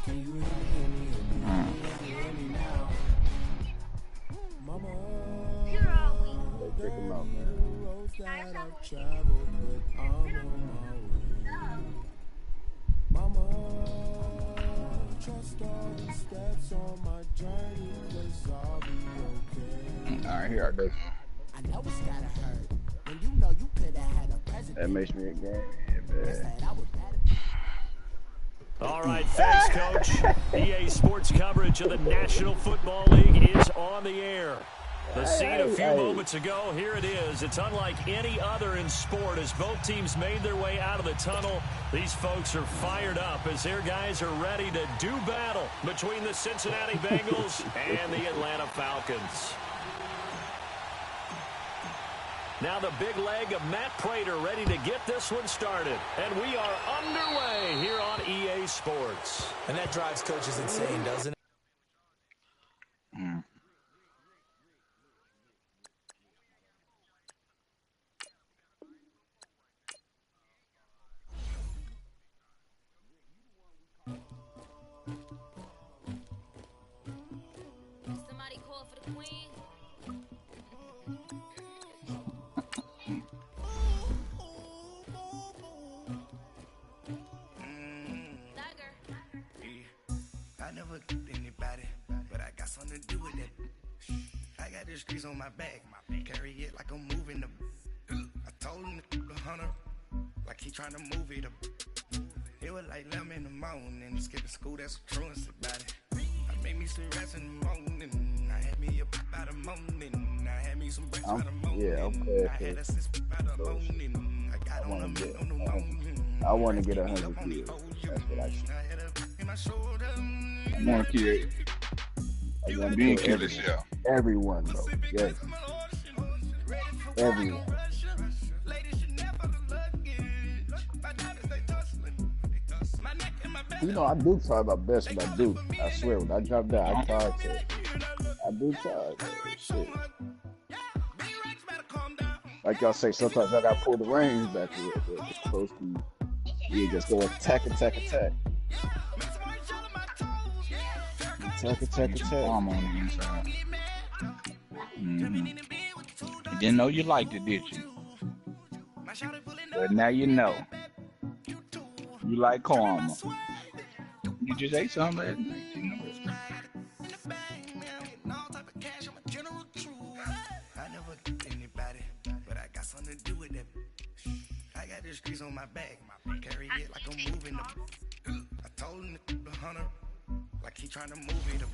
Check him out, man. Mama, trust all the steps on my journey, 'cause I'll be okay. All right, here I go. I know it's gotta hurt when you know you could have had a president. That makes me a game. Yeah, All right, thanks, Coach. EA Sports coverage of the National Football League is on the air. The scene a few moments ago, here it is. It's unlike any other in sport as both teams made their way out of the tunnel. These folks are fired up as their guys are ready to do battle between the Cincinnati Bengals and the Atlanta Falcons. Now the big leg of Matt Prater ready to get this one started. And we are underway here on EA Sports. And that drives coaches insane, doesn't it? Somebody call for the queen. Anybody, but I got something to do with it. I got the streets on my back, carry it like I'm moving the. I told him to the hunter, like he trying to move it up. It was like 11 in the morning, skipping school, that's what truancy about it. I made me some rest in the morning, I had me up by the morning, I had me some breaks by the morning, okay. I had a six by the morning, I got on a minute on the morning. I want to get 100 kills. That's what I should. I want to kill. I want to kill everyone, bro. Yes. Everyone. You know, I do try my best when I do. I swear, when I drop down, I try to. I do try. Shit. Like y'all say, sometimes I got to pull the reins back a little bit. It's supposed to be, you just go attack. Attack. Arm on the inside. Didn't know you liked it, did you? But now you know. You like karma. You just ate some last night, you know. I never anybody, but I got something to do with it. I got the streets on my back, carry it like I'm moving them. I told him to the hunter, like he trying to move it up.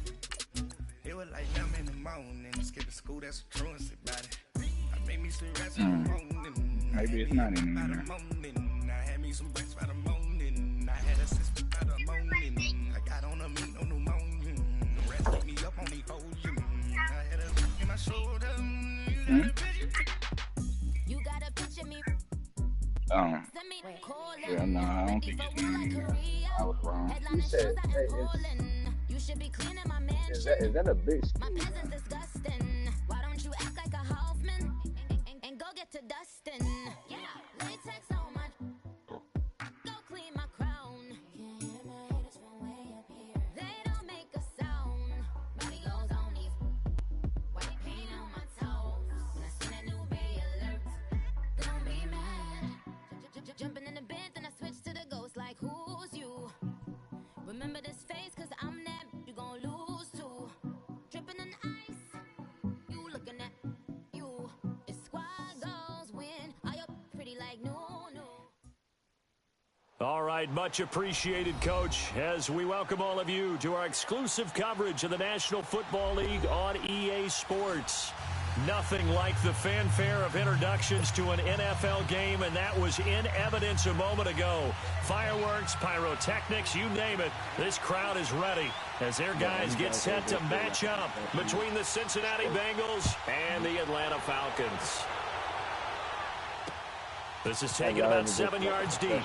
It was like 11 in the morning, skipping school, that's what truancy about it. I made me some rest in the morning. Maybe it's not in there. I had me some breaks by the morning. I had a sister by the morning. I got on a meat on the morning. The rest beat me up on the ocean. I had a in my shoulder. You gotta picture me. Yeah, no, I don't think it's me. I was wrong. You said, hey, is that a big My peasant's disgusting. Why don't you act like a Hoffman and go get to dustin'? Yeah, latex on my. Go clean my crown. Can't hear my haters from way up here. They don't make a sound. Body goes on these. White paint on my toes. When I see that new bay alert, don't be mad. Jumping in the bed, then I switch to the ghost like who's you? Remember this face, cause I'm that you gon' lose too. Dripping in ice, you looking at you. It's squad goals win. Are you pretty like no? All right, much appreciated, Coach, as we welcome all of you to our exclusive coverage of the National Football League on EA Sports. Nothing like the fanfare of introductions to an NFL game, and that was in evidence a moment ago. Fireworks, pyrotechnics, you name it. This crowd is ready as their guys get set to match up between the Cincinnati Bengals and the Atlanta Falcons. This is taken about 7 yards deep.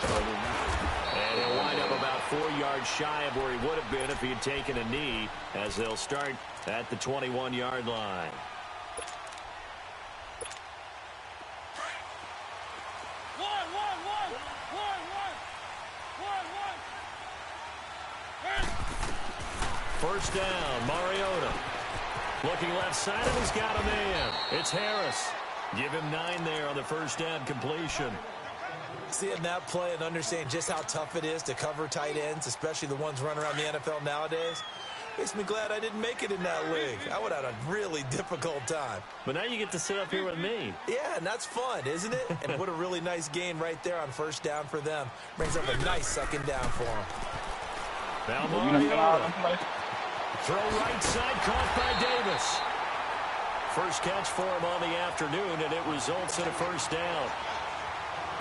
And he'll wind up about 4 yards shy of where he would have been if he had taken a knee, as they'll start at the 21-yard line. First down, Mariota. Looking left side, and he's got a man. It's Harris. Give him 9 there on the first down completion. Seeing that play and understanding just how tough it is to cover tight ends, especially the ones running around the NFL nowadays, makes me glad I didn't make it in that league. I would have had a really difficult time. But now you get to sit up here with me. Yeah, and that's fun, isn't it? And what a really nice gain right there on first down for them. Brings up a nice second down for them. Now Mariota. Throw right side, caught by Davis. First catch for him on the afternoon, and it results in a first down.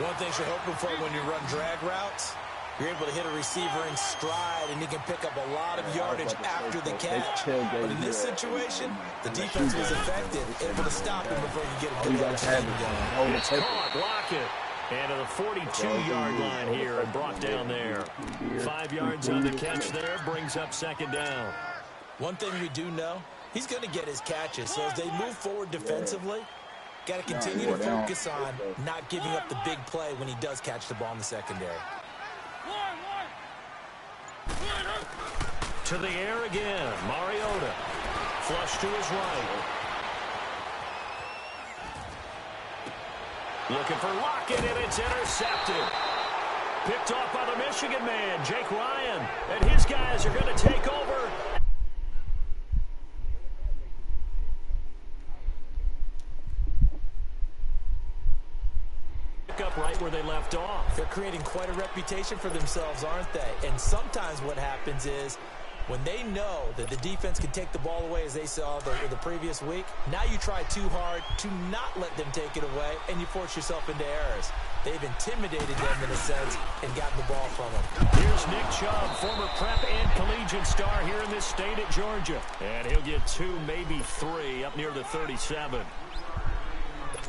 One thing you're hoping for when you run drag routes, you're able to hit a receiver in stride, and he can pick up a lot of yardage after the catch. But in this situation, the defense was effective, able to stop him before you get a good touchdown going. It's caught, block it. And to the 42-yard line here and brought down there. 5 yards on the catch there, brings up second down. One thing we do know, he's going to get his catches. So as they move forward defensively, got to continue to focus on not giving up the big play when he does catch the ball in the secondary. To the air again, Mariota. Flush to his right. Looking for Lockett, and it's intercepted. Picked off by the Michigan man, Jake Ryan. And his guys are going to take over. Pick up right where they left off. They're creating quite a reputation for themselves, aren't they? And sometimes what happens is when they know that the defense can take the ball away, as they saw the previous week, now you try too hard to not let them take it away, and you force yourself into errors. They've intimidated them in a sense and gotten the ball from them. Here's Nick Chubb, former prep and collegiate star here in this state at Georgia. And he'll get 2, maybe 3 up near the 37.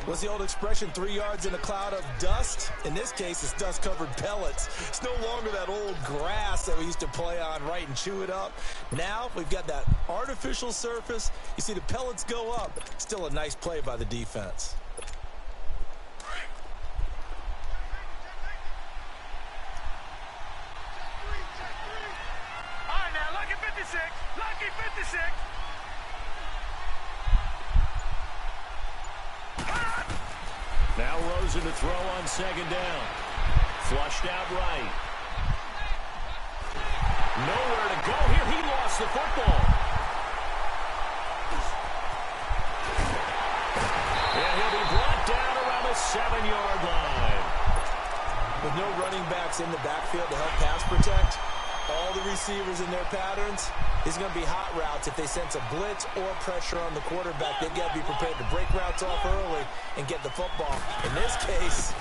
What's the old expression, 3 yards in a cloud of dust? In this case, it's dust-covered pellets. It's no longer that old grass that we used to play on, right, and chew it up. Now we've got that artificial surface. You see the pellets go up. Still a nice play by the defense. All right, now, lucky 56. Lucky 56. Now Rosen to throw on second down. Flushed out right. Nowhere to go here. He lost the football. And he'll be brought down around the 7-yard line. With no running backs in the backfield to help pass protect, all the receivers in their patterns, these are going to be hot routes. If they sense a blitz or pressure on the quarterback, they've got to be prepared to break routes off early and get the football. In this case,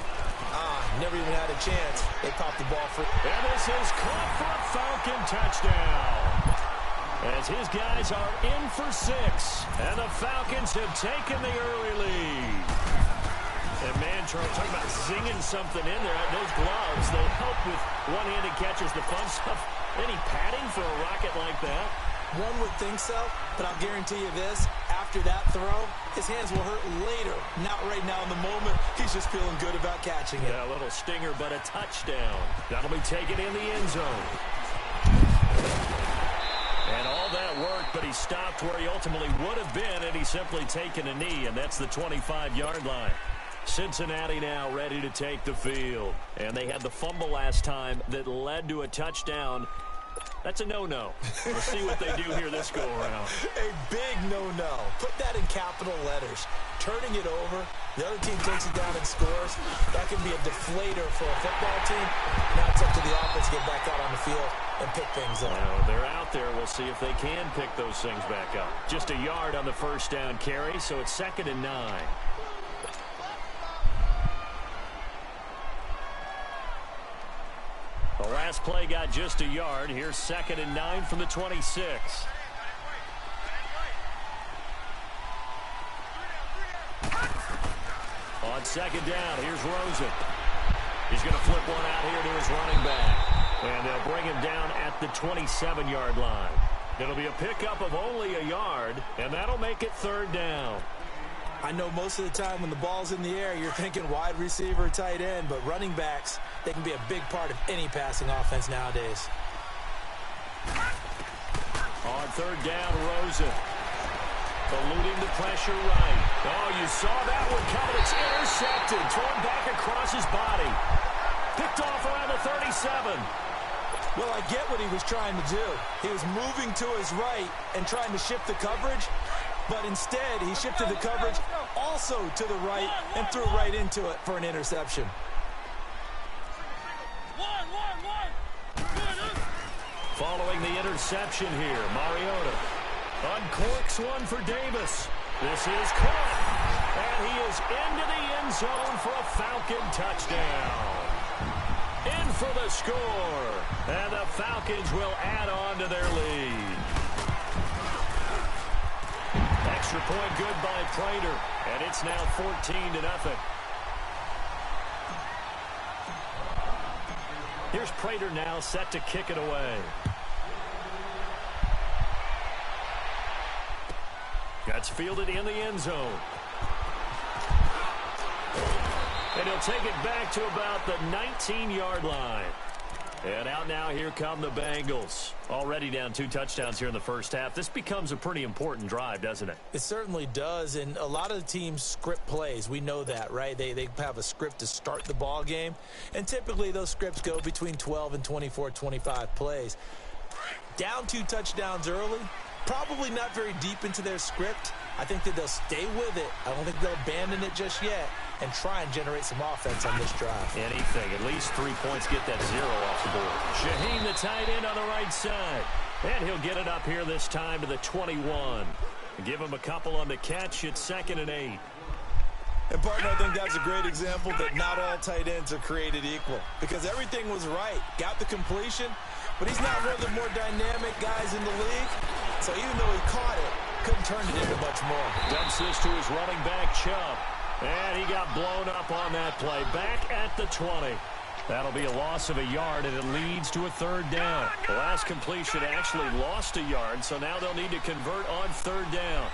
never even had a chance. They popped the ball free. And this is caught for a Falcon touchdown. As his guys are in for 6. And the Falcons have taken the early lead. And man, Charles, talking about zinging something in there. Those gloves, they'll help with one-handed catches, the fun stuff. Any padding for a rocket like that? One would think so, but I'll guarantee you this. After that throw, his hands will hurt later. Not right now in the moment. He's just feeling good about catching it. Yeah, a little stinger, but a touchdown. That'll be taken in the end zone. And all that worked, but he stopped where he ultimately would have been, and he's simply taken a knee, and that's the 25-yard line. Cincinnati now ready to take the field. And they had the fumble last time that led to a touchdown. That's a no-no. We'll see what they do here this go-around. A big no-no. Put that in capital letters. Turning it over, the other team takes it down and scores. That can be a deflator for a football team. Now it's up to the offense to get back out on the field and pick things up. They're out there. We'll see if they can pick those things back up. Just a yard on the first down carry, so it's 2nd and 9. The last play got just a yard. Here's 2nd and 9 from the 26. On second down, here's Rosen. He's going to flip one out here to his running back. And they'll bring him down at the 27-yard line. It'll be a pickup of only a yard, and that'll make it 3rd down. I know most of the time when the ball's in the air, you're thinking wide receiver, tight end, but running backs, they can be a big part of any passing offense nowadays. On third down, Rosen. Eluding the pressure right. Oh, you saw that one coming. It's intercepted. Thrown back across his body. Picked off around the 37. Well, I get what he was trying to do. He was moving to his right and trying to shift the coverage, but instead he shifted the coverage also to the right and threw right into it for an interception. Following the interception here, Mariota uncorks one for Davis. This is caught, and he is into the end zone for a Falcon touchdown. In for the score, and the Falcons will add on to their lead. Extra point good by Prater, and it's now 14-0. Here's Prater now set to kick it away. That's fielded in the end zone. And he'll take it back to about the 19-yard line. And out now, here come the Bengals. Already down 2 touchdowns here in the first half. This becomes a pretty important drive, doesn't it? It certainly does, and a lot of the teams script plays. We know that, right? They have a script to start the ball game, and typically those scripts go between 12 and 24, 25 plays. Down 2 touchdowns early, probably not very deep into their script. I think that they'll stay with it. I don't think they'll abandon it just yet and try and generate some offense on this drive. Anything. At least 3 points, get that 0 off the board. Shaheen, the tight end on the right side. And he'll get it up here this time to the 21. Give him a couple on the catch. It's 2nd and 8. And, partner, I think that's a great example that not all tight ends are created equal, because everything was right. Got the completion, but he's not one of the more dynamic guys in the league. So even though he caught it, couldn't turn it into much more. Dumps this to his running back, Chubb. And he got blown up on that play. Back at the 20. That'll be a loss of a yard, and it leads to a 3rd down. The last completion actually lost a yard, so now they'll need to convert on 3rd down.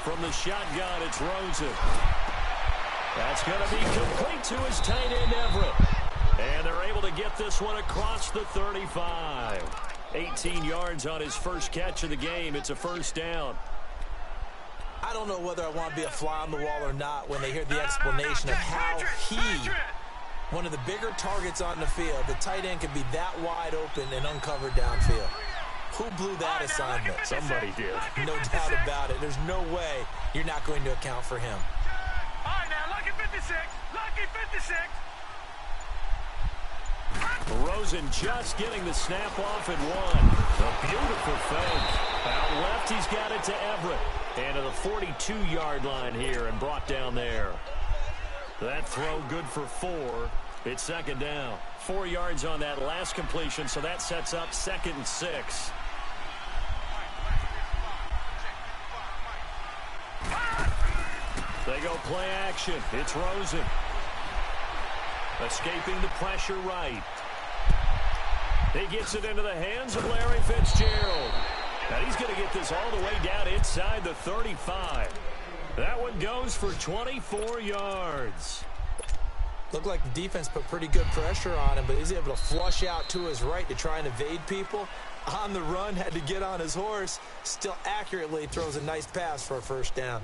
From the shotgun, it's Rosen. That's going to be complete to his tight end, Everett. And they're able to get this one across the 35. 18 yards on his first catch of the game. It's a 1st down. I don't know whether I want to be a fly on the wall or not when they hear the explanation of how he, one of the bigger targets on the field, the tight end can be that wide open and uncovered downfield. Who blew that assignment? Somebody did. No doubt about it. There's no way you're not going to account for him. All right, now, lucky 56. Lucky 56. Rosen just getting the snap off at 1. A beautiful fake. Out left, he's got it to Everett. And to the 42-yard line here and brought down there. That throw good for 4. It's 2nd down. 4 yards on that last completion, so that sets up 2nd and 6. They go play action. It's Rosen. Escaping the pressure right. He gets it into the hands of Larry Fitzgerald. And he's going to get this all the way down inside the 35. That one goes for 24 yards. Looked like the defense put pretty good pressure on him, but he's able to flush out to his right to try and evade people. On the run, had to get on his horse. Still accurately throws a nice pass for a 1st down.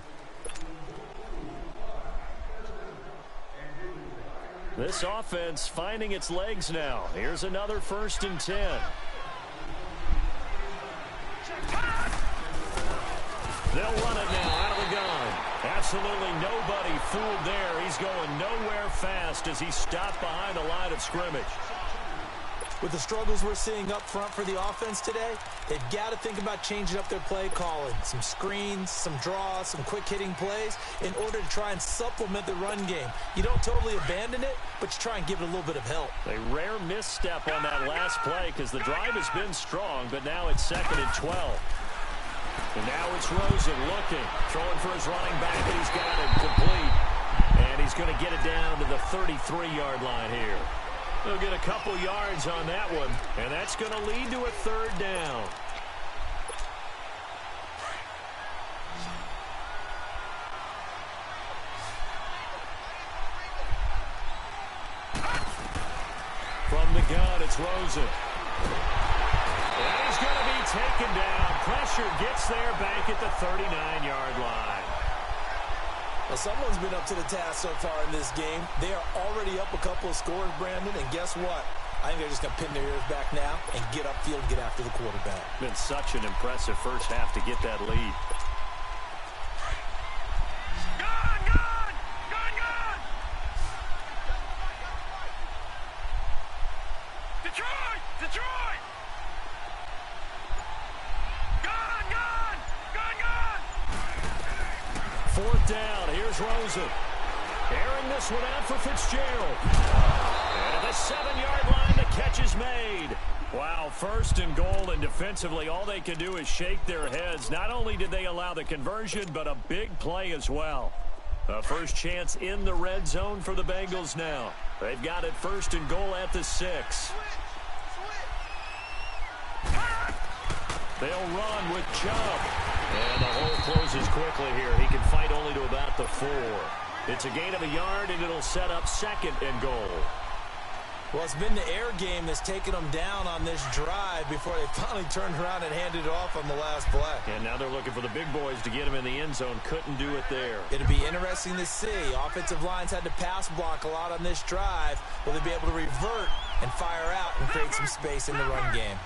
This offense finding its legs now. Here's another 1st and 10. They'll run it now out of the gun. Absolutely nobody fooled there. He's going nowhere fast as he stopped behind the line of scrimmage. With the struggles we're seeing up front for the offense today, they've got to think about changing up their play calling. Some screens, some draws, some quick-hitting plays in order to try and supplement the run game. You don't totally abandon it, but you try and give it a little bit of help. A rare misstep on that last play because the drive has been strong, but now it's 2nd and 12. And now it's Rosen looking, throwing for his running back, and he's got it complete. And he's going to get it down to the 33-yard line here. They'll get a couple yards on that one, and that's going to lead to a 3rd down. From the gun, it's Rosen. And he's going to be taken down. Pressure gets there back at the 39-yard line. Well, someone's been up to the task so far in this game. They are already up a couple of scores, Brandon, and guess what? I think they're just going to pin their ears back now and get upfield and get after the quarterback. Been such an impressive first half to get that lead. Detroit! Fourth down. Here's Rosen. Airing this one out for Fitzgerald. And at the 7-yard line, the catch is made. Wow, first and goal, and defensively, all they can do is shake their heads. Not only did they allow the conversion, but a big play as well. A first chance in the red zone for the Bengals now. They've got it first and goal at the 6. They'll run with Chubb. And the hole closes quickly here. He can fight only to about the 4. It's a gain of a yard, and it'll set up second and goal. Well, it's been the air game that's taken them down on this drive before they finally turned around and handed it off on the last play. And now they're looking for the big boys to get him in the end zone. Couldn't do it there. It'll be interesting to see. Offensive lines had to pass block a lot on this drive. Will they be able to revert and fire out and create some space in the run game?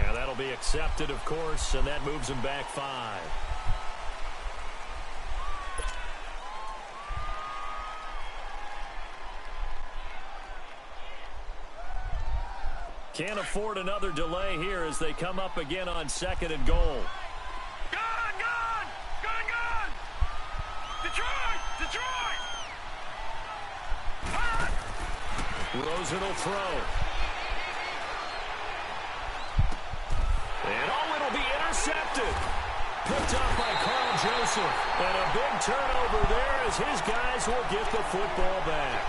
And that'll be accepted, of course, and that moves him back 5. Can't afford another delay here as they come up again on second and goal. Gone! Detroit! Rosen will throw. And it'll be intercepted. Picked up by Carl Joseph. And a big turnover there as his guys will get the football back.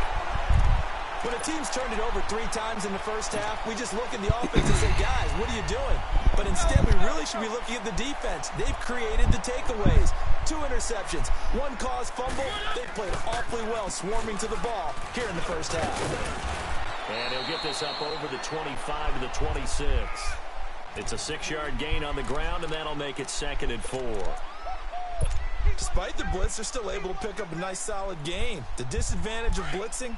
When a team's turned it over 3 times in the first half, we just look at the offense and say, guys, what are you doing? But instead, we really should be looking at the defense. They've created the takeaways. 2 interceptions, 1 caused fumble. They've played awfully well swarming to the ball here in the first half. And he'll get this up over the 25 to the 26. It's a 6-yard gain on the ground, and that'll make it second and 4. Despite the blitz, they're still able to pick up a nice, solid gain. The disadvantage of blitzing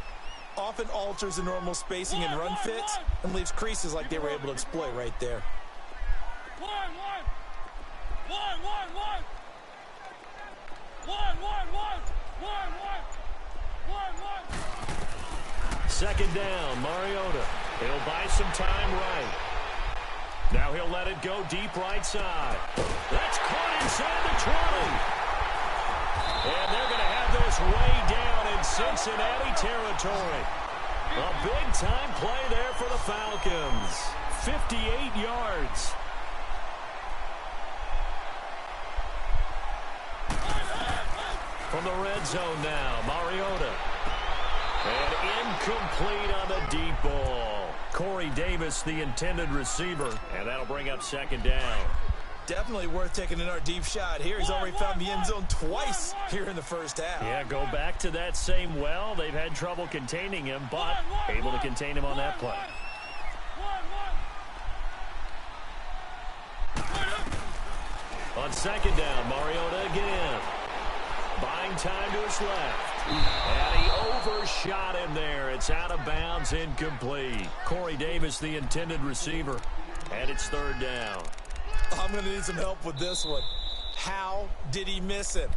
often alters the normal spacing and run fits and leaves creases like they were able to exploit right there. One. Second down, Mariota. He'll buy some time right. Now he'll let it go deep right side. That's caught inside the 20. And they're going to have this way down in Cincinnati territory. A big-time play there for the Falcons. 58 yards. From the red zone now, Mariota. And incomplete on the deep ball. Corey Davis, the intended receiver. And that'll bring up second down. Definitely worth taking another deep shot here. He's already found the end zone twice here in the first half. Yeah, go back to that same well. They've had trouble containing him, but able to contain him on that play. On second down, Mariota again. Buying time to his left. And he overshot him there. It's out of bounds, incomplete. Corey Davis, the intended receiver. And it's third down. I'm going to need some help with this one. How did he miss him?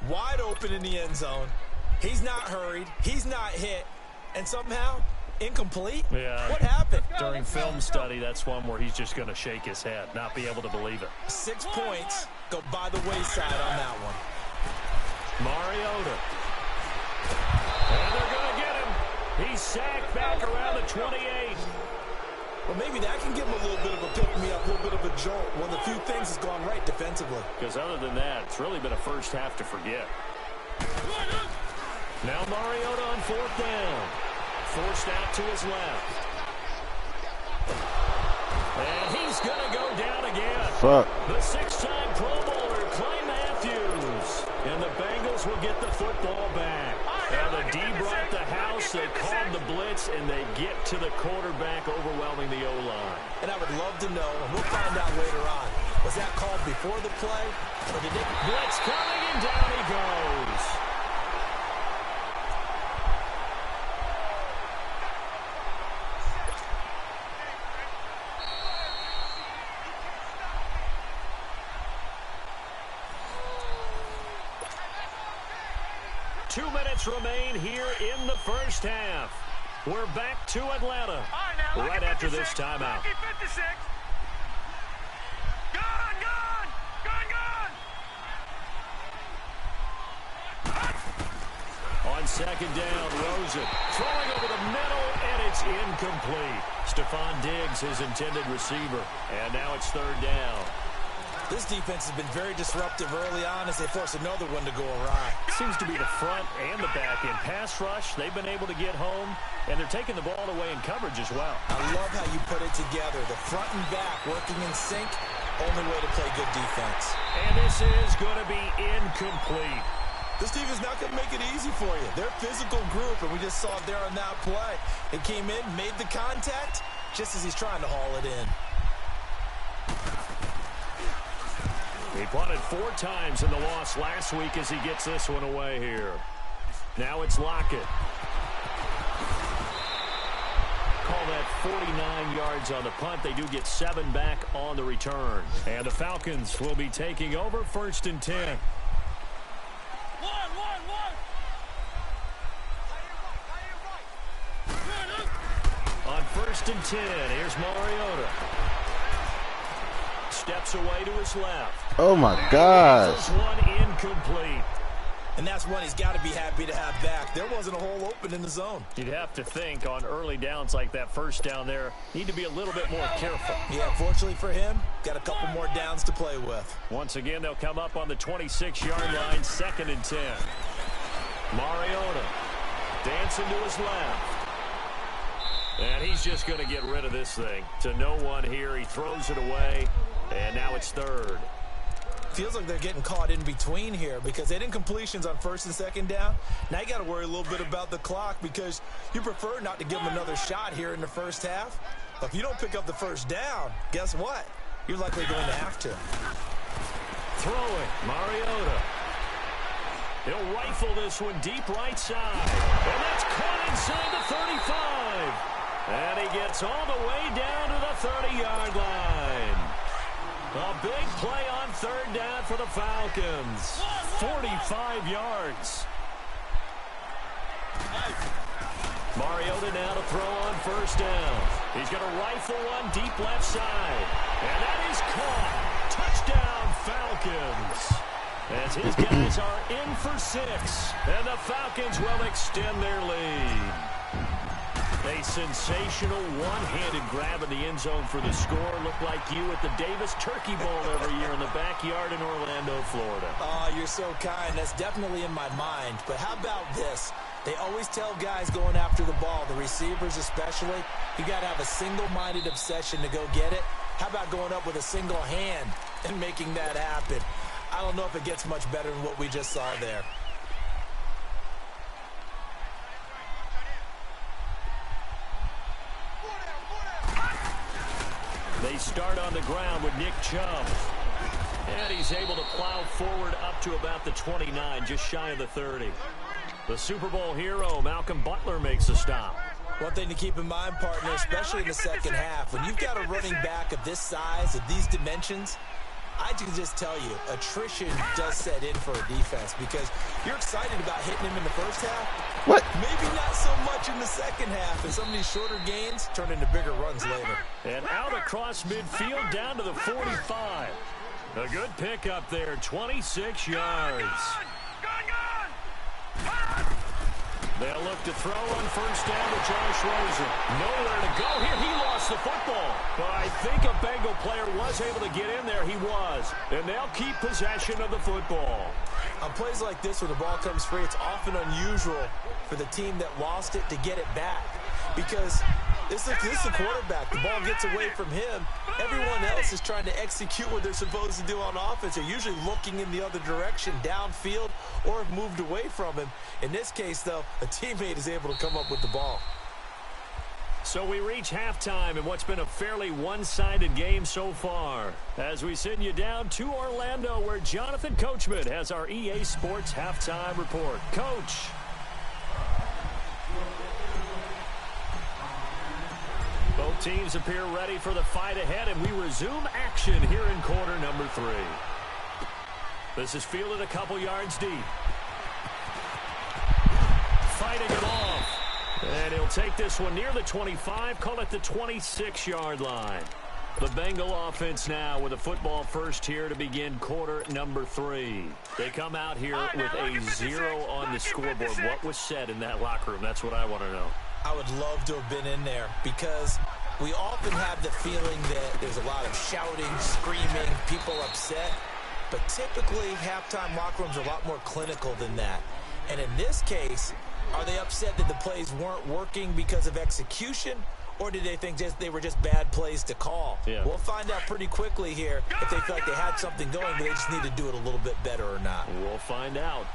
Wide open in the end zone. He's not hurried. He's not hit. And somehow, incomplete? Yeah. What happened? During film study, that's one where he's just going to shake his head, not be able to believe it. 6 points go by the wayside on that one. Mariota. And they're going to get him. He's sacked back around the 28. Well, maybe that can give him a little bit of a pick-me-up, a little bit of a jolt. One of the few things has gone right defensively. Because other than that, it's really been a first half to forget. Now Mariota on fourth down. Forced out to his left. And he's going to go down again. Fuck. The 6-time Pro Bowler, Clay Matthews. And the Bengals Falcons will get the football back. And the D brought the house. They called the blitz, and they get to the quarterback, overwhelming the O-line. And I would love to know, and we'll find out later on, was that called before the play? Or did it? Blitz coming, and down he goes. Two minutes remain here in the first half. We're back to Atlanta right after this timeout. Lucky 56. Gone, gone, gone, gone. On second down, Rosen throwing over the middle, and it's incomplete. Stephon Diggs, his intended receiver. And now it's third down. This defense has been very disruptive early on as they force another one to go awry. Seems to be the front and the back end. Pass rush, they've been able to get home, and they're taking the ball away in coverage as well. I love how you put it together. The front and back working in sync, only way to play good defense. And this is going to be incomplete. This defense not going to make it easy for you. They're a physical group, and we just saw it there on that play. It came in, made the contact, just as he's trying to haul it in. He punted 4 times in the loss last week as he gets this one away here. Now it's Lockett. Call that 49 yards on the punt. They do get 7 back on the return. And the Falcons will be taking over, 1st and 10. On 1st and 10, here's Mariota. Steps away to his left. Oh, my gosh. This one incomplete. And that's one he's got to be happy to have back. There wasn't a hole open in the zone. You'd have to think on early downs like that first down there, need to be a little bit more careful. Yeah, fortunately for him, got a couple more downs to play with. Once again, they'll come up on the 26-yard line, 2nd and 10. Mariota dancing to his left. And he's just going to get rid of this thing. To no one here, he throws it away, and now it's 3rd. Feels like they're getting caught in between here because they didn't completions on 1st and 2nd down. Now you got to worry a little bit about the clock because you prefer not to give them another shot here in the first half. But if you don't pick up the first down, guess what? You're likely going to have to. Throwing, Mariota. He'll rifle this one deep right side. And that's caught inside the 35. And he gets all the way down to the 30-yard line. A big play on 3rd down for the Falcons. 45 yards. Mariota now to throw on 1st down. He's going to rifle one deep left side. And that is caught. Touchdown, Falcons. As his guys are in for 6. And the Falcons will extend their lead. A sensational one-handed grab in the end zone for the score. Looked like you at the Davis Turkey Bowl every year in the backyard in Orlando, Florida. Oh, you're so kind. That's definitely in my mind. But how about this? They always tell guys going after the ball, the receivers especially, you got to have a single-minded obsession to go get it. How about going up with a single hand and making that happen? I don't know if it gets much better than what we just saw there. They start on the ground with Nick Chubb. And he's able to plow forward up to about the 29, just shy of the 30. The Super Bowl hero, Malcolm Butler, makes a stop. One thing to keep in mind, partner, especially in the second half, when you've got a running back of this size, of these dimensions, I can just tell you, attrition does set in for a defense because you're excited about hitting him in the first half. What? Maybe not so much in the second half, and some of these shorter gains turn into bigger runs later. And out across midfield down to the 45. A good pickup there, 26 yards. They'll look to throw on 1st down to Josh Rosen. Nowhere to go here. He lost the football. But I think a Bengal player was able to get in there. He was. And they'll keep possession of the football. On plays like this where the ball comes free, it's often unusual for the team that lost it to get it back. Because This is the quarterback. The ball gets away from him. Everyone else is trying to execute what they're supposed to do on offense. They're usually looking in the other direction, downfield, or have moved away from him. In this case, though, a teammate is able to come up with the ball. So we reach halftime in what's been a fairly one-sided game so far. As we send you down to Orlando, where Jonathan Coachman has our EA Sports halftime report. Coach. Both teams appear ready for the fight ahead, and we resume action here in quarter number 3. This is fielded a couple yards deep. Fighting it off. And he'll take this one near the 25, call it the 26-yard line. The Bengal offense now with a football first here to begin quarter number 3. They come out here with a 0 on the scoreboard. What was said in that locker room? That's what I want to know. I would love to have been in there because we often have the feeling that there's a lot of shouting, screaming, people upset. But typically, halftime locker rooms are a lot more clinical than that. And in this case, are they upset that the plays weren't working because of execution? Or did they think they were just bad plays to call? Yeah. We'll find out pretty quickly here if they feel like they had something going, but they just need to do it a little bit better or not. We'll find out.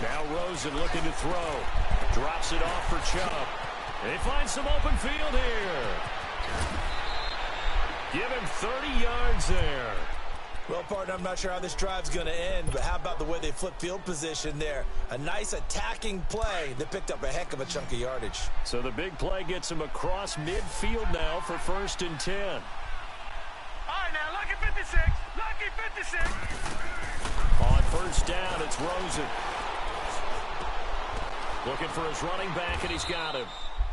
Now Rosen looking to throw. Drops it off for Chubb. They find some open field here. Give him 30 yards there. Well, partner, I'm not sure how this drive's going to end, but how about the way they flip field position there? A nice attacking play that picked up a heck of a chunk of yardage. So the big play gets him across midfield now for 1st and 10. All right, now, lucky 56. Lucky 56. On 1st down, it's Rosen. Looking for his running back, and he's got him.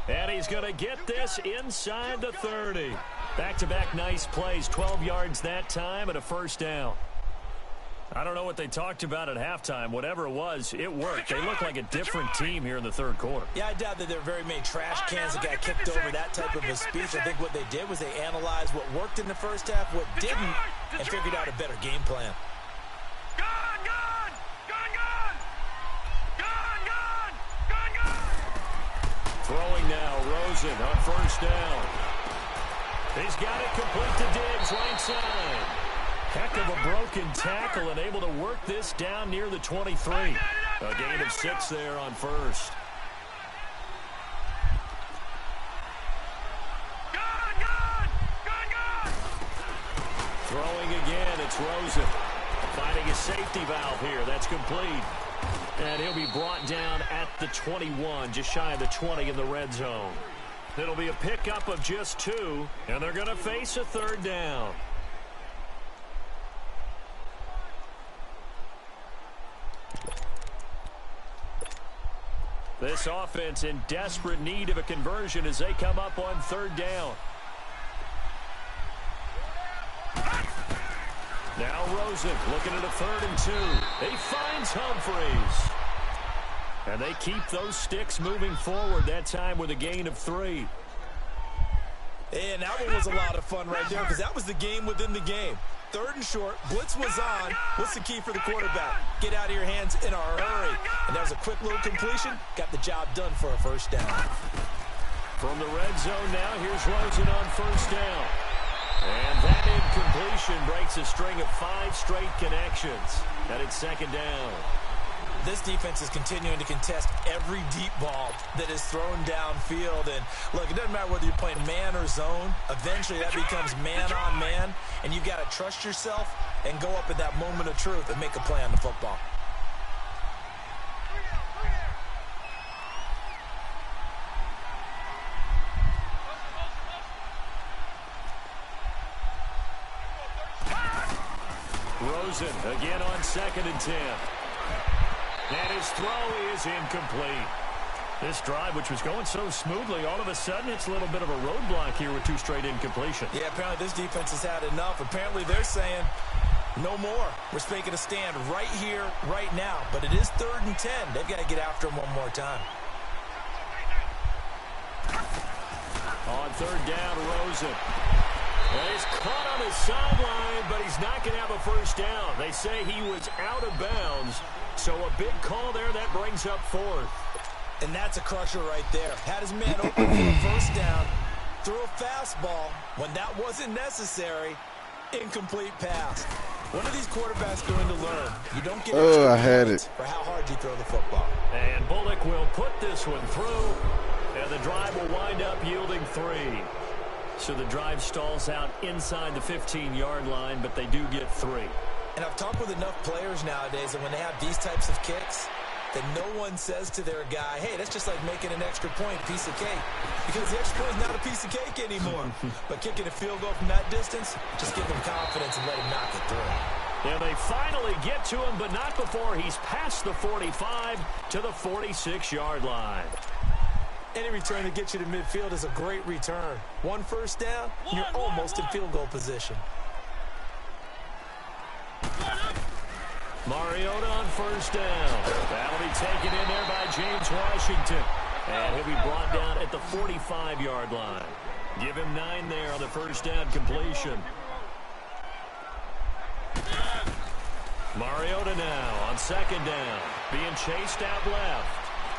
And he's going to get this inside the 30. Back-to-back nice plays, 12 yards that time and a 1st down. I don't know what they talked about at halftime. Whatever it was, it worked. They look like a different team here in the 3rd quarter. Yeah, I doubt that there are very many trash cans that got kicked over that type of a speech. I think what they did was they analyzed what worked in the first half, what didn't, and figured out a better game plan. Throwing now, Rosen on 1st down. He's got it complete to Diggs, right side. Heck of a broken tackle and able to work this down near the 23. A gain of 6 there on 1st. Throwing again, it's Rosen. Finding a safety valve here. That's complete. And he'll be brought down at the 21, just shy of the 20 in the red zone. It'll be a pickup of just 2, and they're going to face a 3rd down. This offense in desperate need of a conversion as they come up on 3rd down. Now Rosen looking at a 3rd and 2. He finds Humphreys. And they keep those sticks moving forward, that time with a gain of 3. And that one was a lot of fun right there because that was the game within the game. 3rd and short, blitz was on. What's the key for the quarterback? Get out of your hands in a hurry. And that was a quick little completion. Got the job done for a 1st down. From the red zone now, here's Rosen on 1st down. And that incompletion breaks a string of 5 straight connections. And it's 2nd down. This defense is continuing to contest every deep ball that is thrown downfield. And look, it doesn't matter whether you're playing man or zone. Eventually that becomes man on man. And you've got to trust yourself and go up at that moment of truth and make a play on the football. Rosen again on 2nd and 10. And his throw is incomplete. This drive, which was going so smoothly, all of a sudden it's a little bit of a roadblock here with 2 straight incompletions. Yeah, apparently this defense has had enough. Apparently they're saying no more. We're making a stand right here, right now. But it is 3rd and 10. They've got to get after him one more time. On 3rd down, Rosen. And he's caught on his sideline, but he's not going to have a 1st down. They say he was out of bounds, So a big call there that brings up fourth. And that's a crusher right there. Had his man open for a first down, threw a fastball when that wasn't necessary. Incomplete pass. When are these quarterbacks going to learn? You don't get I had it. for how hard you throw the football. And Bullock will put this one through, and the drive will wind up yielding 3. So the drive stalls out inside the 15-yard line, but they do get 3. And I've talked with enough players nowadays that when they have these types of kicks, that no one says to their guy, hey, that's just like making an extra point, piece of cake. Because the extra point is not a piece of cake anymore. But kicking a field goal from that distance, just give him confidence and let him knock it through. And they finally get to him, but not before he's past the 45 to the 46-yard line. Any return that gets you to midfield is a great return. One first down, you're almost in field goal position. Mariota on first down. That'll be taken in there by James Washington. And he'll be brought down at the 45-yard line. Give him 9 there on the first down completion. Mariota now on second down. Being chased out left.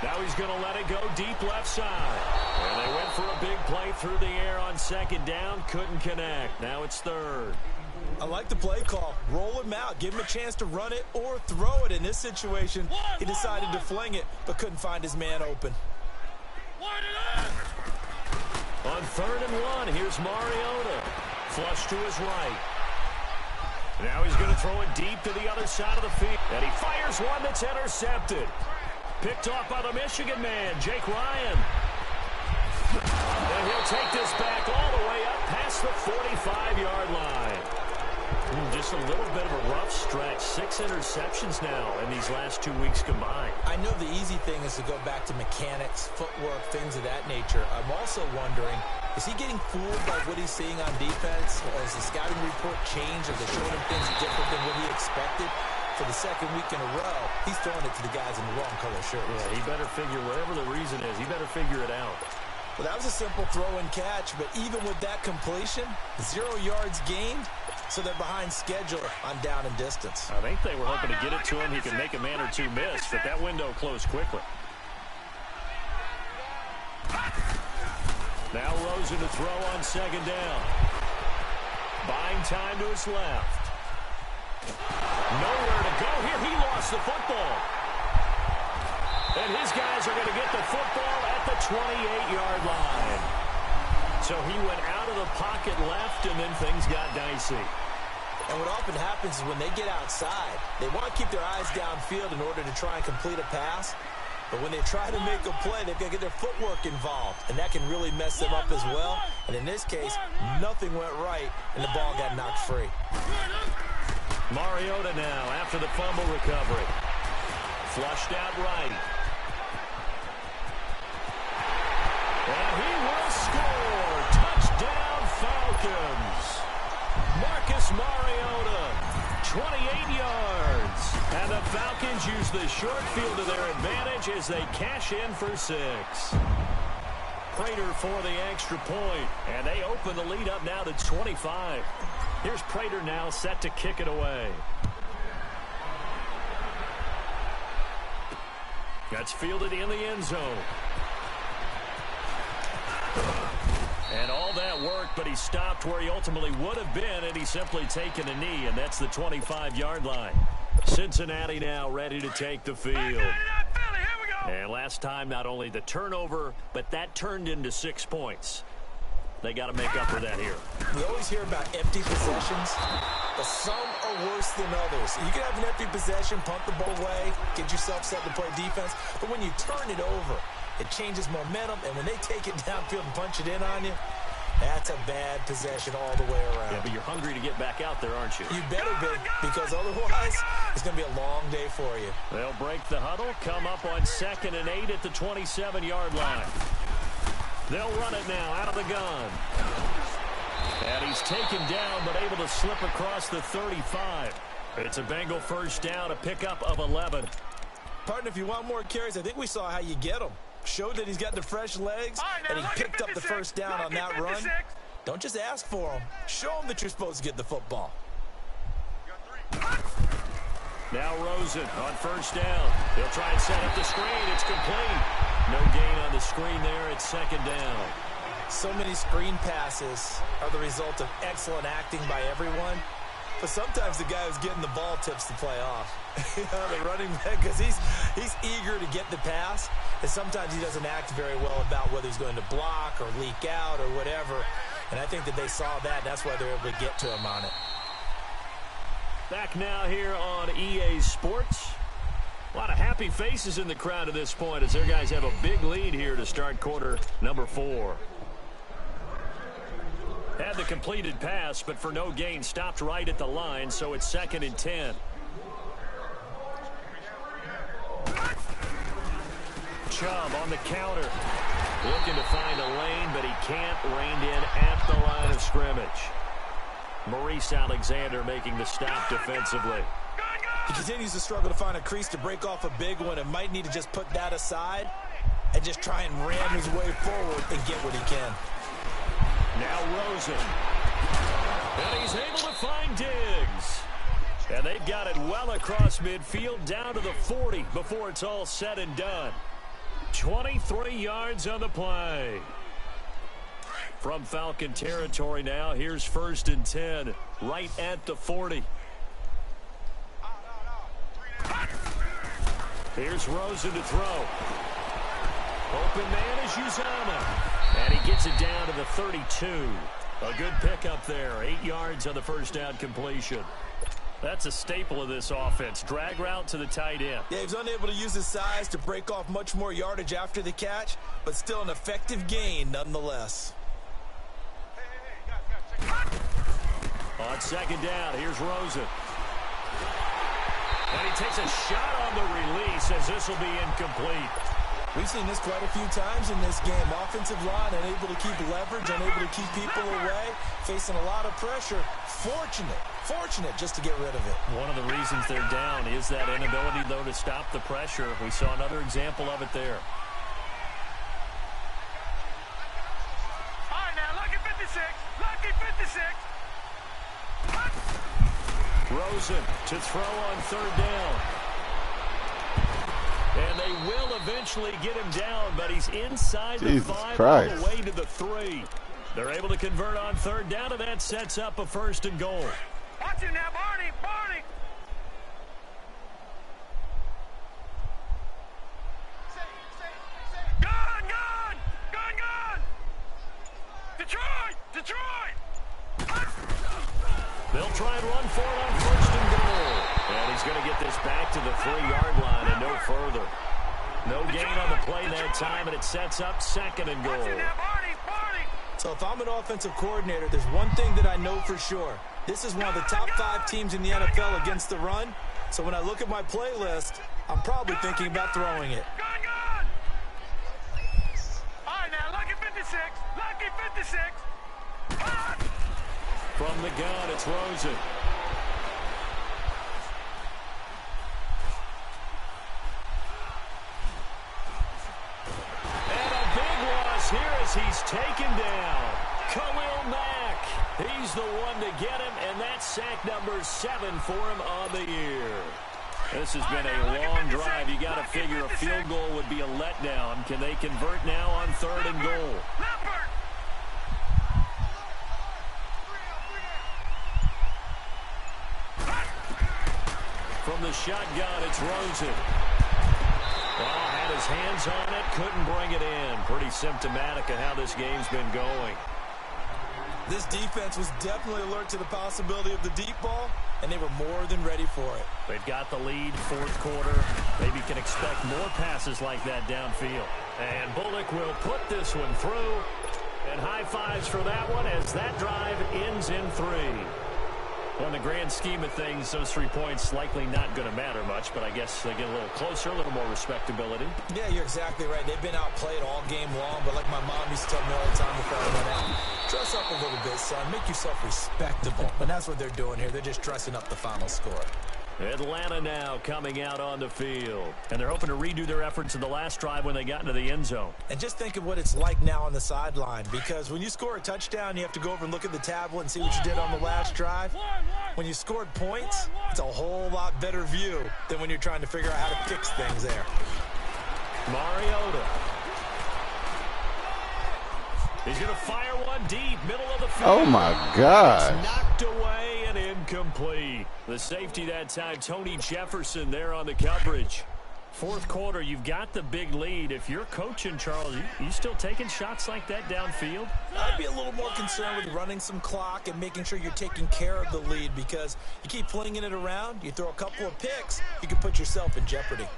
Now he's going to let it go deep left side. And they went for a big play through the air on second down. Couldn't connect. Now it's third. I like the play call. Roll him out. Give him a chance to run it or throw it. In this situation, he decided to fling it, but couldn't find his man open. On 3rd and 1, here's Mariota. Flush to his right. Now he's going to throw it deep to the other side of the field. And he fires one that's intercepted. Picked off by the Michigan man, Jake Ryan. And he'll take this back all the way up past the 45-yard line. Just a little bit of a rough stretch. 6 interceptions now in these last 2 weeks combined. I know the easy thing is to go back to mechanics, footwork, things of that nature. I'm also wondering, is he getting fooled by what he's seeing on defense? Or has the scouting report changed? Are they showing him things different than what he expected? For the second week in a row, he's throwing it to the guys in the wrong color shirts. Yeah, he better figure, whatever the reason is, he better figure it out. Well, that was a simple throw and catch, but even with that completion, 0 yards gained, so they're behind schedule on down and distance. I think they were hoping to get it to him. He could make a man or two miss, but that window closed quickly. Now Rosen to throw on second down. Buying time to his left. Nowhere to go here. He lost the football. And his guys are going to get the football at the 28-yard line. So he went out of the pocket left, and then things got dicey. And what often happens is when they get outside, they want to keep their eyes downfield in order to try and complete a pass. But when they try to make a play, they've got to get their footwork involved. And that can really mess them up as well. And in this case, nothing went right, and the ball got knocked free. Mariota now after the fumble recovery. Flushed out right. And he will score. Touchdown Falcons. Marcus Mariota, 28 yards. And the Falcons use the short field to their advantage as they cash in for 6. Prater for the extra point. And they open the lead up now to 25. Here's Prater now set to kick it away. That's fielded in the end zone. And all that worked, but he stopped where he ultimately would have been, and he's simply taken a knee, and that's the 25-yard line. Cincinnati now ready to take the field. And last time, not only the turnover, but that turned into 6 points. They got to make up for that here. We always hear about empty possessions, but some are worse than others. You can have an empty possession, punt the ball away, get yourself set to play defense, but when you turn it over, it changes momentum, and when they take it downfield and punch it in on you, that's a bad possession all the way around. Yeah, but you're hungry to get back out there, aren't you? You better be, because otherwise, it's going to be a long day for you. They'll break the huddle, come up on 2nd and 8 at the 27-yard line. They'll run it now out of the gun. And he's taken down, but able to slip across the 35. It's a Bengal first down, a pickup of 11. Partner, if you want more carries, I think we saw how you get them. Showed that he's got the fresh legs, and he picked up the first down on that run. Don't just ask for them. Show them that you're supposed to get the football. Now Rosen on first down. He'll try and set up the screen. It's complete. No gain on the screen there. It's second down. So many screen passes are the result of excellent acting by everyone. But sometimes the guy who's getting the ball tips the play off. The running back, because he's eager to get the pass. And sometimes he doesn't act very well about whether he's going to block or leak out or whatever. And I think that they saw that. That's why they're able to get to him on it. Back now here on EA Sports. A lot of happy faces in the crowd at this point as their guys have a big lead here to start quarter number 4. Had the completed pass, but for no gain, stopped right at the line, so it's 2nd and 10. Chubb on the counter. Looking to find a lane, but he can't. Reined in at the line of scrimmage. Maurice Alexander making the stop defensively. He continues to struggle to find a crease to break off a big one and might need to just put that aside and just try and ram his way forward and get what he can. Now Rosen. And he's able to find Diggs. And they've got it well across midfield down to the 40 before it's all said and done. 23 yards on the play. From Falcon territory now, here's 1st and 10, right at the 40. Here's Rosen to throw. Open man is Uzomah. And he gets it down to the 32. A good pickup there. 8 yards on the first down completion. That's a staple of this offense. Drag route to the tight end. Yeah, he was unable to use his size to break off much more yardage after the catch, but still an effective gain nonetheless. On 2nd down, here's Rosen. And he takes a shot on the release as this will be incomplete. We've seen this quite a few times in this game. Offensive line unable to keep leverage, unable to keep people away, facing a lot of pressure. Fortunate just to get rid of it. One of the reasons they're down is that inability, though, to stop the pressure. We saw another example of it there. All right, now, lucky 56. Lucky 56. Rosen to throw on 3rd down. And they will eventually get him down, but he's inside the 5 all the way to the 3. They're able to convert on 3rd down, and that sets up a 1st and goal. Watch him now, Barney. Gun. Detroit. They'll try and run for it on 1st and goal. And he's going to get this back to the 3-yard line and no further. No gain on the play that time, and it sets up 2nd and goal. So if I'm an offensive coordinator, there's one thing that I know for sure. This is one of the top 5 teams in the NFL against the run. So when I look at my playlist, I'm probably thinking about throwing it. Gun. All right, now, lucky 56. Lucky 56. From the gun, it's Rosen. And a big loss here as he's taken down. Khalil Mack. He's the one to get him, and that's sack number 7 for him on the year. This has been a long drive. You got to figure a field goal would be a letdown. Can they convert now on 3rd and goal? From the shotgun, it's Rosen. Well, had his hands on it, couldn't bring it in. Pretty symptomatic of how this game's been going. This defense was definitely alert to the possibility of the deep ball, and they were more than ready for it. They've got the lead, 4th quarter. Maybe can expect more passes like that downfield. And Bullock will put this one through. And high fives for that one as that drive ends in 3. On the grand scheme of things, those 3 points likely not going to matter much, but I guess they get a little closer, a little more respectability. Yeah, you're exactly right. They've been outplayed all game long, but like my mom used to tell me all the time before I went out, dress up a little bit, son. Make yourself respectable. And that's what they're doing here. They're just dressing up the final score. Atlanta now coming out on the field. And they're hoping to redo their efforts in the last drive when they got into the end zone. And just think of what it's like now on the sideline, because when you score a touchdown, you have to go over and look at the tablet and see what you did on the last drive. When you scored points, it's a whole lot better view than when you're trying to figure out how to fix things there. Mariota. He's going to fire one deep, middle of the field. Oh, my gosh. It's knocked away and incomplete. The safety that time, Tony Jefferson there on the coverage. Fourth quarter, you've got the big lead. If you're coaching, Charles, you still taking shots like that downfield? I'd be a little more concerned with running some clock and making sure you're taking care of the lead, because you keep flinging it around, you throw a couple of picks, you can put yourself in jeopardy.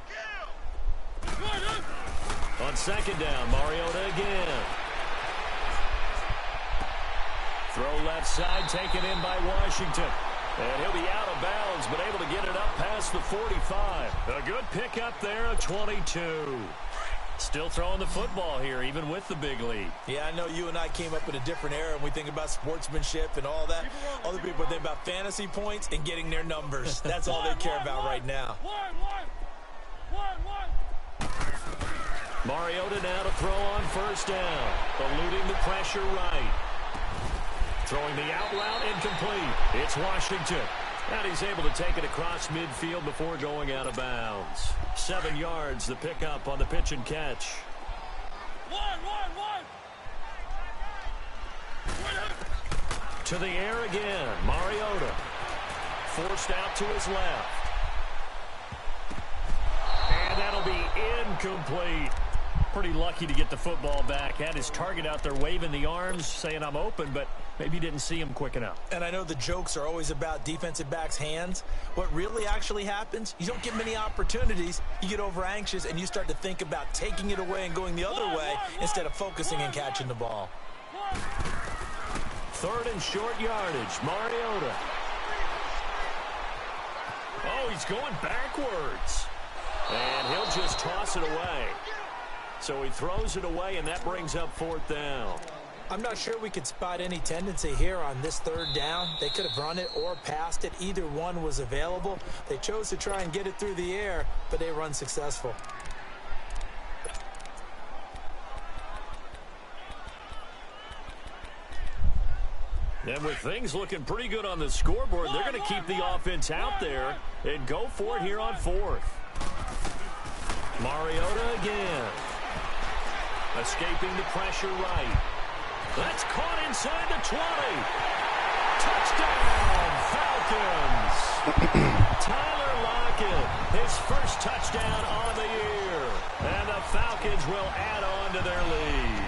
On second down, Mariota again. Throw left side, taken in by Washington. And he'll be out of bounds, but able to get it up past the 45. A good pickup there of 22. Still throwing the football here, even with the big lead. Yeah, I know you and I came up in a different era, and we think about sportsmanship and all that. Other people think about fantasy points and getting their numbers. That's all they care about right now. Mariota now to throw on first down. Eluding the pressure right. Throwing the out route incomplete. It's Washington. And he's able to take it across midfield before going out of bounds. 7 yards, the pickup on the pitch and catch. To the air again. Mariota. Forced out to his left. And that'll be incomplete. Pretty lucky to get the football back. Had his target out there waving the arms, saying I'm open, but maybe didn't see him quick enough. And I know the jokes are always about defensive backs' hands. What really actually happens, you don't get many opportunities. You get over anxious, and you start to think about taking it away and going the other way instead of focusing and catching the ball. Third and short yardage. Mariota. Oh, he's going backwards. And he'll just toss it away. So he throws it away, and that brings up fourth down. I'm not sure we could spot any tendency here on this third down. They could have run it or passed it. Either one was available. They chose to try and get it through the air, but they were unsuccessful. And with things looking pretty good on the scoreboard, they're going to keep the offense out there and go for it here on fourth. Mariota again. Escaping the pressure right. That's caught inside the 20. Touchdown, Falcons. Tyler Lockett, his first touchdown on the year. And the Falcons will add on to their lead.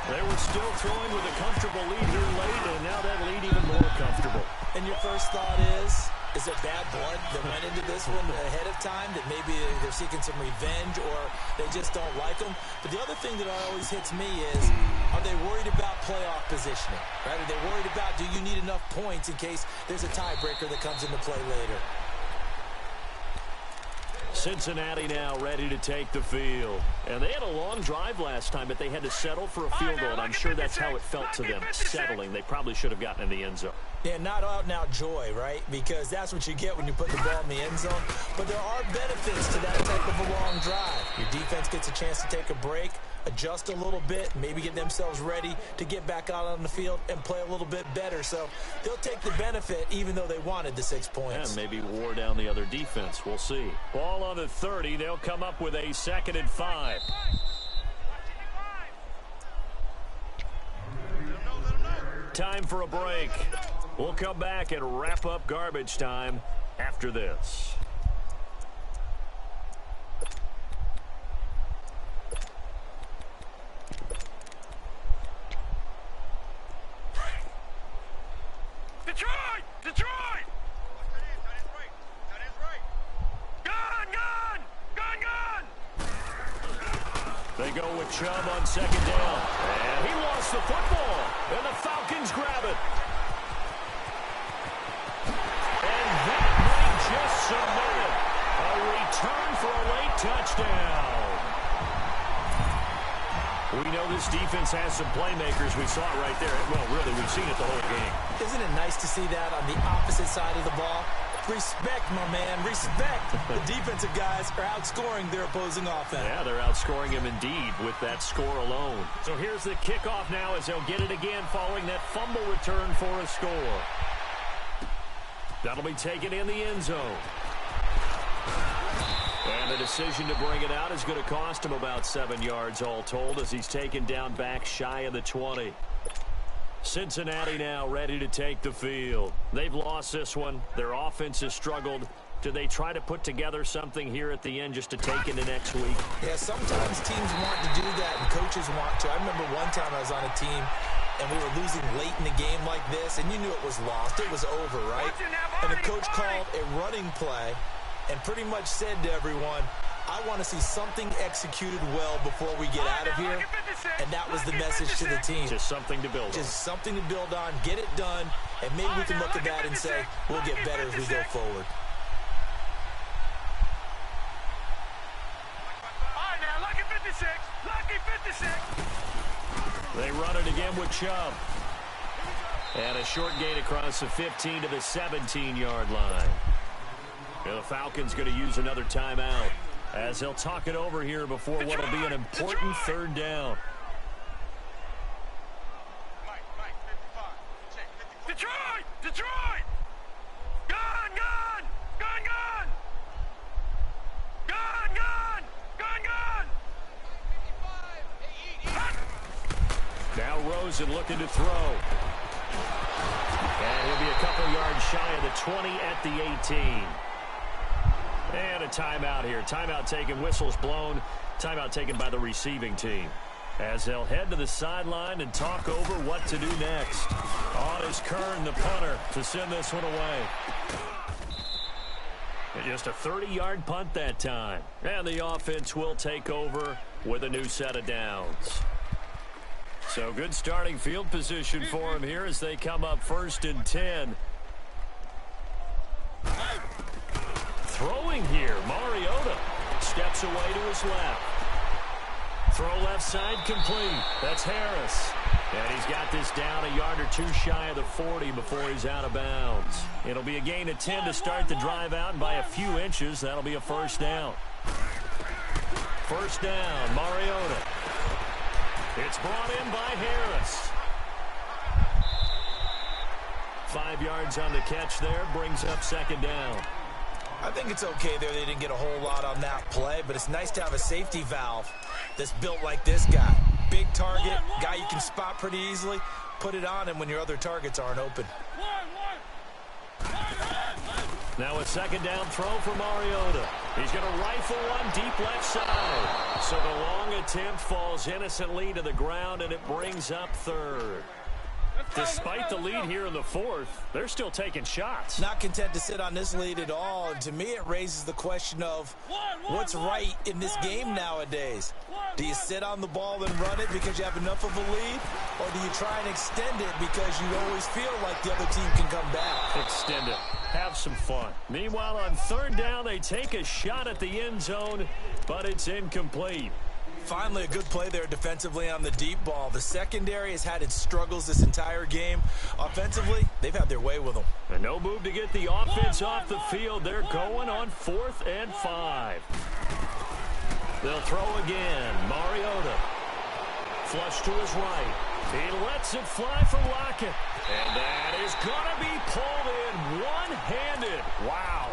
They were still throwing with a comfortable lead here late, and now that lead even more comfortable. And your first thought is it bad blood that went into this one ahead of time, that maybe they're seeking some revenge or they just don't like them? But the other thing that always hits me is, are they worried about playoff positioning? Right? Are they worried about, do you need enough points in case there's a tiebreaker that comes into play later? Cincinnati now ready to take the field. And they had a long drive last time, but they had to settle for a field goal, and I'm sure that's how it felt to them, settling. They probably should have gotten in the end zone. Yeah, not out-and-out joy, right? Because that's what you get when you put the ball in the end zone. But there are benefits to that type of a long drive. Your defense gets a chance to take a break, adjust a little bit, maybe get themselves ready to get back out on the field and play a little bit better. So they'll take the benefit even though they wanted the 6 points. And maybe wore down the other defense. We'll see. Ball on the 30. They'll come up with a 2nd and 5. Time for a break. We'll come back and wrap up garbage time after this. Detroit! Detroit! Gun! Gun! Gun! Gun! They go with Chubb on 2nd down. And he lost the football. And the Falcons grab it. And that might just submit it. A return for a late touchdown. We know this defense has some playmakers. We saw it right there. Well, really, we've seen it the whole game. Isn't it nice to see that on the opposite side of the ball? Respect, my man. Respect. The defensive guys are outscoring their opposing offense. Yeah, they're outscoring him indeed with that score alone. So here's the kickoff now as they'll get it again following that fumble return for a score. That'll be taken in the end zone. And the decision to bring it out is going to cost him about 7 yards all told as he's taken down back shy of the 20. Cincinnati now ready to take the field. They've lost this one. Their offense has struggled. Do they try to put together something here at the end just to take into next week? Yeah, sometimes teams want to do that and coaches want to. I remember one time I was on a team and we were losing late in the game like this, and you knew it was lost. It was over, right? And the coach called a running play and pretty much said to everyone, I want to see something executed well before we get out of here. And that was the message to the team. Just something to build on. Just something to build on, get it done, and maybe we can look at that and say, we'll get better as we go forward. All right, now, lucky 56. Lucky 56. They run it again with Chubb. And a short gain across the 15 to the 17-yard line. And the Falcons going to use another timeout as they'll talk it over here before what will be an important third down. Detroit! Detroit! Gone, gone! Gone, gone! Gone, gone! Gone, gone! Now Rosen looking to throw. And he'll be a couple yards shy of the 20 at the 18. And a timeout here. Timeout taken, whistles blown. Timeout taken by the receiving team. As they'll head to the sideline and talk over what to do next. On is Kern, the punter, to send this one away. And just a 30-yard punt that time. And the offense will take over with a new set of downs. So good starting field position for him here as they come up 1st and 10. Throwing here, Mariota steps away to his left. Throw left side complete. That's Harris. And he's got this down a yard or two shy of the 40 before he's out of bounds. It'll be a gain of 10 to start the drive out, and by a few inches, that'll be a first down. First down, Mariota. It's brought in by Harris. 5 yards on the catch there, brings up second down. I think it's okay there. They didn't get a whole lot on that play, but it's nice to have a safety valve that's built like this guy. Big target, guy you can spot pretty easily. Put it on him when your other targets aren't open. Now a second down throw for Mariota. He's going to rifle one deep left side. So the long attempt falls innocently to the ground, and it brings up third. Despite the lead here in the fourth, they're still taking shots. Not content to sit on this lead at all. And to me, it raises the question of what's right in this game nowadays. Do you sit on the ball and run it because you have enough of a lead? Or do you try and extend it because you always feel like the other team can come back? Extend it. Have some fun. Meanwhile, on third down, they take a shot at the end zone, but it's incomplete. Finally, a good play there defensively on the deep ball. The secondary has had its struggles this entire game. Offensively, they've had their way with them. And no move to get the offense off the field. They're going on 4th and 5. They'll throw again. Mariota. Flush to his right. He lets it fly for Lockett. And that is going to be pulled in one-handed. Wow.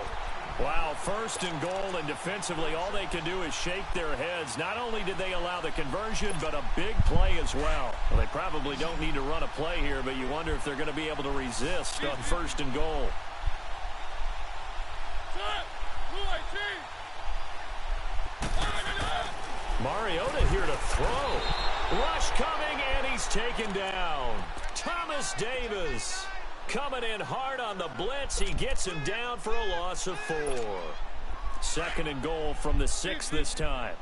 Wow, 1st and goal, and defensively, all they can do is shake their heads. Not only did they allow the conversion, but a big play as well. Well, they probably don't need to run a play here, but you wonder if they're going to be able to resist on 1st and goal. Mariota here to throw. Rush coming, and he's taken down. Thomas Davis coming in hard on the blitz. He gets him down for a loss of 4. 2nd and goal from the 6 this time.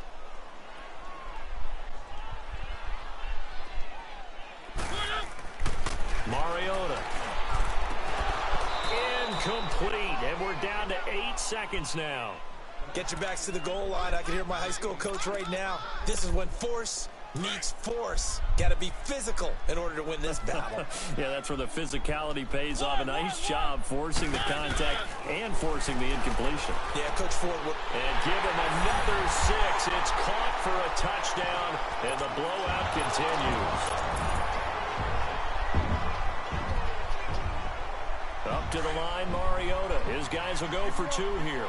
Mariota. Incomplete, and we're down to 8 seconds now. Get your backs to the goal line. I can hear my high school coach right now. This is when force needs force. Got to be physical in order to win this battle. Yeah, that's where the physicality pays off. A nice job forcing the contact and forcing the incompletion. Yeah, Coach Ford would. And give him another 6. It's caught for a touchdown, and the blowout continues. Up to the line, Mariota. His guys will go for 2 here.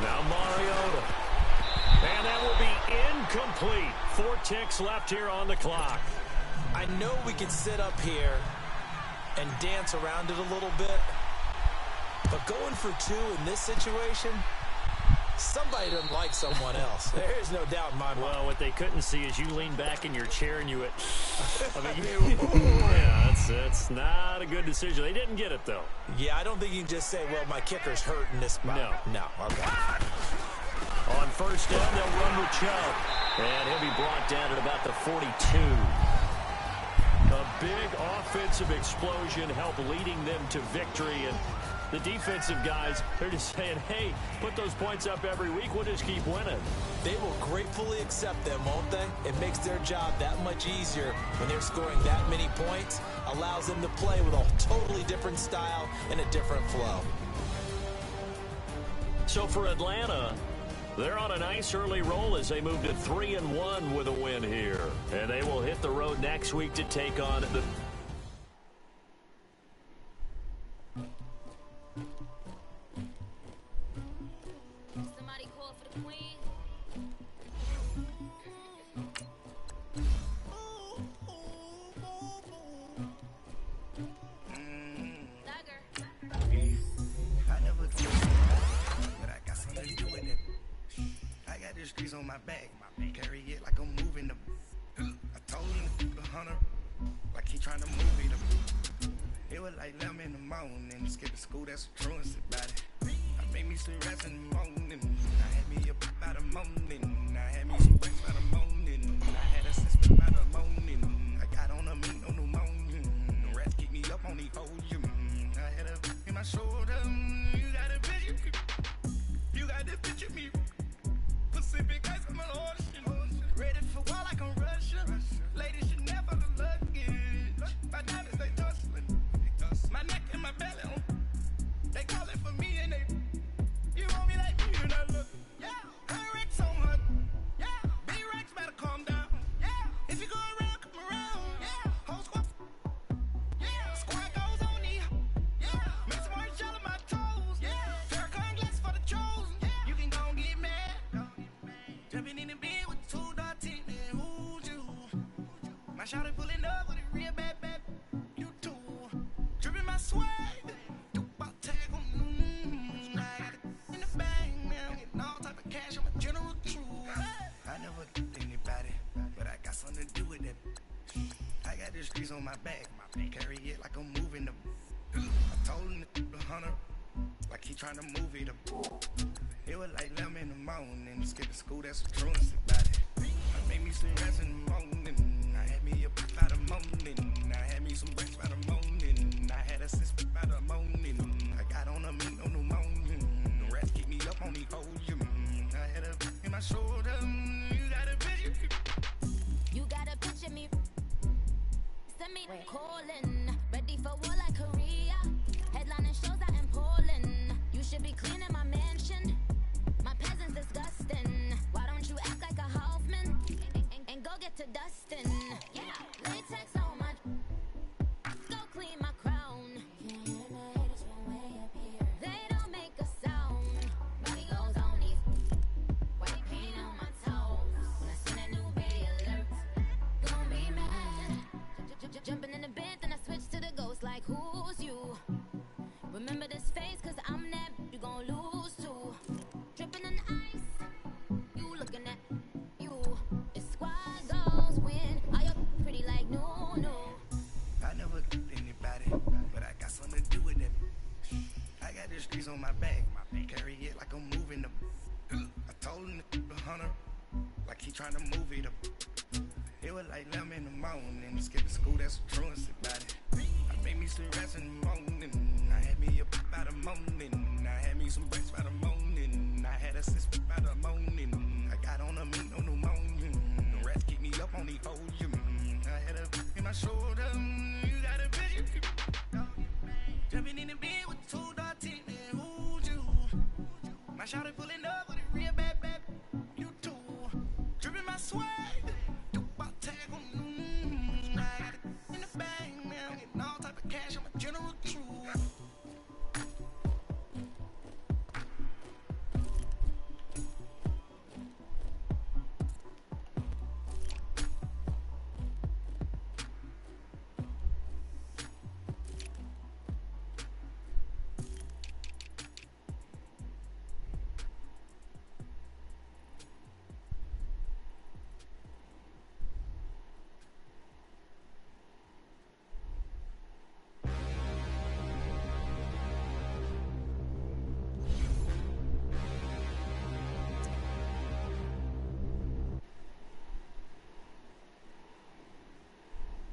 Now Mariota. And that will be incomplete. 4 ticks left here on the clock. I know we could sit up here and dance around it a little bit, but going for 2 in this situation, somebody doesn't like someone else. There is no doubt in my mind. Well, what they couldn't see is you lean back in your chair and you went, yeah, that's not a good decision. They didn't get it, though. Yeah, I don't think you can just say, well, my kicker's hurt in this spot. No, okay. On first down, they'll run with Chubb. And he'll be brought down at about the 42. A big offensive explosion helped leading them to victory. And the defensive guys, they're just saying, hey, put those points up every week. We'll just keep winning. They will gratefully accept them, won't they? It makes their job that much easier when they're scoring that many points. Allows them to play with a totally different style and a different flow. So for Atlanta, they're on a nice early roll as they move to 3-1 with a win here. And they will hit the road next week to take on the... Somebody call for the queen. I never do it, but I got something to do with it. I got the streets on my back, carry it like I'm moving them. I told him the hunter, like he trying to move it up. It was like 11 in the morning, skip to school, that's the truancy about it. I made me some rest in the morning, I had me up by the morning, I had me some breaks by the morning, I had a sister by the morning, I got on a meat on the morning, the rats keep me up on the ocean, I had a in my shoulder, you got a picture, you got the picture me, Pacific ice on my ocean, ready for war like I'm Russian, ladies should never look luggage, my diamonds they tussling, my neck and my belly, they calling for me and they, you want me like me and I look, yeah, I wreck so much, yeah, B-Rex better calm down, yeah, if you go around, come around, yeah, whole squad, yeah, squad goes on me, yeah, make some orange gel on my toes, yeah, Farrakhan glass for the chosen, yeah, you can go and get mad, jumping in the bed with 2 dark teeth, man, who's you, my shawty pulling up with a real bad, you too, dripping my swag, I never get anybody, but I got something to do with it. I got the streets on my back, carry it like I'm moving them. I told him the hunter, like he trying to move it up. It was like 11 in the morning, skip to school, that's the truancy about it. I made me some rest in the morning, I had me up by the morning, I had me some breaks by the morning, I had a sister by the morning, I got on a meat on the morning, the rats keep me up on the ocean, I had a in my shoulder, you got a picture. You got a picture me. Send me calling. Ready for war like Korea. Headlining shows out in Poland. You should be cleaning my mansion. My peasants disgusting. Why don't you act like a Hoffman and go get to Dustin? Yeah, latex on my. Go clean my crown. They don't make a sound. Money goes on these. White paint on my toes. When I send a new bay alert, don't be mad. Jumping in the bed, then I switch to the ghost like who's you? Remember this face, cause I'm that you gon' lose too. Dripping in ice, you looking at you. It's squad goals win. Are you pretty like no? I never get anybody, but I got something to do with it. I got the streets on my back, carry it like I'm moving them. I told him the hunter, like he trying to move it up. It was like 11 in the morning, skip to school, that's the truancy about it. I made me some rest in the morning, I had me up by the morning, I had me some breaks by the morning, I had a sister by the morning. I got on a meat, no pneumonia. The rats keep me up on the podium. I had a in my shoulder. You got a vision. Jumping in the bed with 2 dark teeth, man, who's you? My shawty pulling up with a real bad, you too. Dripping my swag, about tag on, I got it in the bag, man. I'm getting all type of cash, I'm a general true.